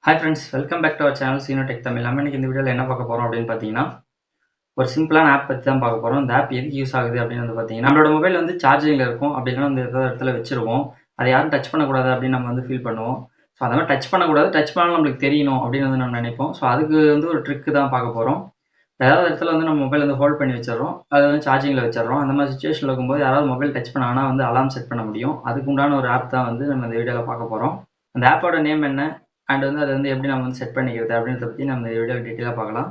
Hi friends, welcome back to our channel Seenu Tech Tamil. நம்ம இன்னைக்கு இந்த வீடியோவில் என்ன பார்க்க போகிறோம் அப்படின்னு பார்த்தீங்கன்னா ஒரு சிம்பிளான ஆப் பற்றி தான் பார்க்க போகிறோம். இந்த ஆப் எதுக்கு யூஸ் ஆகுது அப்படின்னு வந்து பார்த்தீங்கன்னா நம்மளோட மொபைல் வந்து சார்ஜிங்கில் இருக்கும் அப்படின்னா வந்து ஏதோ இடத்துல வச்சிருவோம். அதை யாரும் டச் பண்ணக்கூடாது அப்படின்னு நம்ம வந்து ஃபீல் பண்ணுவோம். ஸோ அதை மாதிரி டச் பண்ணக்கூடாது, டச் பண்ணாலும் நம்மளுக்கு தெரியணும் அப்படின்னு வந்து நம்ம நினைப்போம். ஸோ அதுக்கு வந்து ஒரு ட்ரிக்கு தான் பார்க்க போகிறோம். ஏதாவது இடத்துல வந்து நம்ம மொபைல் வந்து ஹோல்ட் பண்ணி வச்சிடறோம், அதை வந்து சார்ஜிங்கில் வச்சிடறோம். அந்த மாதிரி சுச்சுவேஷனில் இருக்கும்போது யாராவது மொபைல் டச் பண்ணாங்கன்னா வந்து அலார்ம் செட் பண்ண முடியும். அதுக்கு உண்டான ஒரு ஆப் தான் வந்து நம்ம இந்த வீடியோவில் பார்க்க போகிறோம். அந்த ஆப்போட நேம் என்ன அண்ட் வந்து அதை வந்து எப்படி நம்ம வந்து செட் பண்ணிக்கிறது அப்படின்றத பற்றி நம்ம இந்த வீடியோ டீட்டெயிலாக பார்க்கலாம்.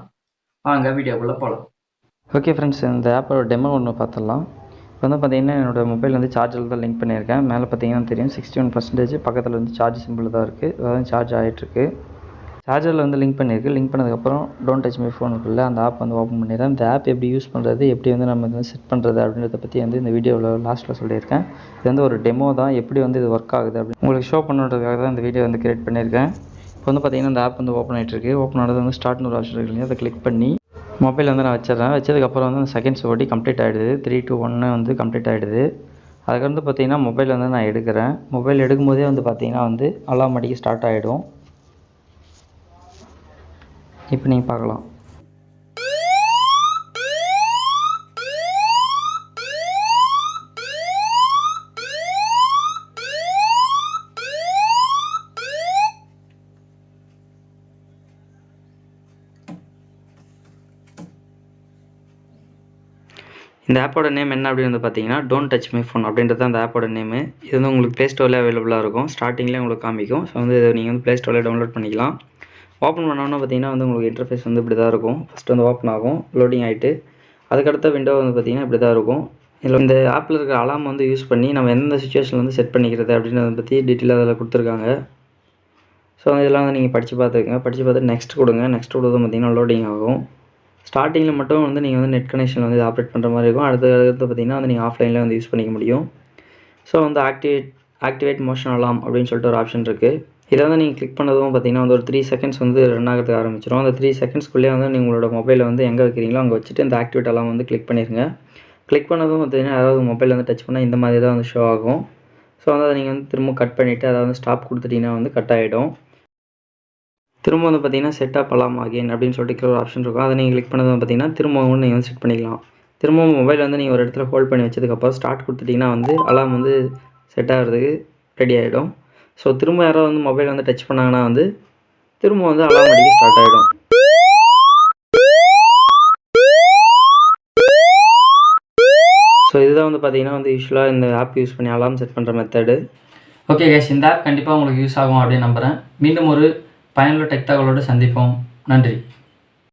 வாங்க வீடியோக்குள்ளே போகலாம். ஓகே ஃப்ரெண்ட்ஸ், இந்த ஆப்போட டெமோ ஒன்று பார்த்துடலாம். இப்போ வந்து பார்த்தீங்கன்னா என்னோடய மொபைல் வந்து சார்ஜரில் தான் லிங்க் பண்ணியிருக்கேன். மேலே பார்த்தீங்கன்னா தெரியும் 61% பக்கத்தில் வந்து சார்ஜ் சிம்பிள் தான் இருக்குது. அதாவது சார்ஜ் ஆகிட்டுருக்கு. சார்ஜரில் வந்து லிங்க் பண்ணியிருக்கு. லிங்க் பண்ணதுக்கப்புறம் டோன்ட் டச் மை ஃபோனுக்குள்ளே அந்த ஆப் வந்து ஓப்பன் பண்ணிடுறேன். இந்த ஆப் எப்படி யூஸ் பண்ணுறது, எப்படி வந்து நம்ம வந்து செட் பண்ணுறது அப்படின்றத பற்றி வந்து இந்த வீடியோவில் லாஸ்ட்டில் சொல்லியிருக்கேன். இது வந்து ஒரு டெமோ தான், எப்படி வந்து இது ஒர்க் ஆகுது அப்படின்னு உங்களுக்கு ஷோ பண்ணுறதுக்காக தான் இந்த வீடியோ வந்து கிரியேட் பண்ணியிருக்கேன். இப்போ வந்து பார்த்தீங்கன்னா இந்த ஆப் வந்து ஓப்பன் ஆகிட்டுருக்கு. ஓப்பன் ஆனது வந்து ஸ்டார்ட்னு ஒரு ஆப்ஷன் இருக்கு இல்லையா, அதை கிளிக் பண்ணி மொபைல் வந்து நான் வச்சிடறேன். வச்சதுக்கப்புறம் வந்து அந்த செகண்ட்ஸ் ஓட்டி கம்ப்ளீட் ஆகிடுது. 3, 2, 1 வந்து கம்ப்ளீட் ஆகிடுது. அதுக்கடுத்து பார்த்தீங்கன்னா மொபைல் வந்து நான் எடுக்கிறேன். மொபைல் எடுக்கும்போதே வந்து பார்த்தீங்கன்னா வந்து அலார்ம் அடிக்க ஸ்டார்ட் ஆகிடும். இப்போ நீங்கள் பார்க்கலாம். இந்த ஆப்போட நேம் என்ன அப்படின்னு வந்து பார்த்தீங்கன்னா டோன்ட் டச் மை ஃபோன் அப்படின்றது அந்த ஆப்போட நேமு. இது வந்து உங்களுக்கு ப்ளே ஸ்டோரில் அவைலபிளாக இருக்கும். ஸ்டார்டிங்லேயே உங்களுக்கு காமிக்கும். ஸோ வந்து இதை நீங்கள் வந்து ப்ளே ஸ்டோரில் டவுன்லோட் பண்ணிக்கலாம். ஓப்பன் பண்ணோன்னா பார்த்தீங்கன்னா வந்து உங்களுக்கு இன்டர்ஃபேஸ் வந்து இப்படி தான் இருக்கும். ஃபஸ்ட்டு வந்து ஓப்பன் ஆகும், லோடிங் ஆகிட்டு அதுக்கடுத்த விண்டோ வந்து பார்த்தீங்கன்னா இப்படி தான் இருக்கும். இதில் இந்த ஆப்பில் இருக்கிற அலார்ம் வந்து யூஸ் பண்ணி நம்ம எந்தெந்த சுச்சுவேஷனில் வந்து செட் பண்ணிக்கிறது அப்படின்றத பற்றி டீட்டெயிலாக அதில் கொடுத்துருக்காங்க. ஸோ இதெல்லாம் வந்து நீங்கள் படித்து பார்த்துக்கங்க. படித்து பார்த்துட்டு நெக்ஸ்ட் கொடுங்க. நெக்ஸ்ட் கொடுத்தது பார்த்தீங்கன்னா லோடிங் ஆகும். ஸ்டார்டிங்கில் மட்டும் வந்து நீங்கள் வந்து நெட் கனெக்ஷன் வந்து ஆப்ரேட் பண்ணுற மாதிரி இருக்கும். அடுத்து பார்த்தீங்கன்னா வந்து நீங்கள் ஆஃப்லைனில் வந்து யூஸ் பண்ணிக்க முடியும். ஸோ வந்து ஆக்டிவேட் மோஷன் அலாம் அப்படின்னு சொல்லிட்டு ஒரு ஆப்ஷன் இருக்குது. இதை வந்து நீங்கள் கிளிக் பண்ணதும் பார்த்தீங்கன்னா வந்து ஒரு 3 செகண்ட்ஸ் வந்து ரன் ஆகிறதுக்கு ஆரம்பிச்சிடும். அந்த 3 செகண்ட்ஸ்க்குள்ளே வந்து உங்களோட மொபைலை வந்து எங்கே வைக்கிறீங்களோ அங்கே வச்சுட்டு இந்த ஆக்டிவேட் அலாம் வந்து கிளிக் பண்ணிடுங்க. கிளிக் பண்ணதும் பார்த்தீங்கன்னா யாராவது மொபைல் வந்து டச் பண்ணால் இந்த மாதிரி தான் வந்து ஷோ ஆகும். ஸோ வந்து அதை நீங்கள் வந்து திரும்ப கட் பண்ணிவிட்டு அதை வந்து ஸ்டாப் கொடுத்துட்டிங்கன்னா வந்து கட் ஆகிடும். திரும்ப வந்து பார்த்தீங்கன்னா செட்டப் அலாம் அகைன் அப்படின்னு சொல்லிட்டு ஒரு ஆப்ஷன் இருக்கும். அதை நீங்கள் கிளிக் பண்ணது பார்த்தீங்கன்னா திரும்பவும் நீங்கள் வந்து செட் பண்ணிக்கலாம். திரும்பவும் மொபைல் வந்து நீங்கள் ஒரு இடத்துல ஹோல்ட் பண்ணி வச்சதுக்கப்புறம் ஸ்டார்ட் கொடுத்துட்டிங்கன்னா வந்து அலாம் வந்து செட் ஆகிறதுக்கு ரெடி ஆகிடும். ஸோ திரும்ப யாராவது வந்து மொபைல் வந்து டச் பண்ணாங்கன்னா வந்து திரும்ப வந்து அலாம் அடிக்க ஸ்டார்ட் ஆகிடும். ஸோ இதுதான் வந்து பார்த்தீங்கன்னா வந்து யூஸ்வலாக இந்த ஆப் யூஸ் பண்ணி அலாம் செட் பண்ணுற மெத்தடு. ஓகே கைஸ், இந்த ஆப் கண்டிப்பாக உங்களுக்கு யூஸ் ஆகும் அப்படின்னு நம்புகிறேன். மீண்டும் ஒரு பயனுள்ள டெக் தகவலோடு சந்திப்போம். நன்றி.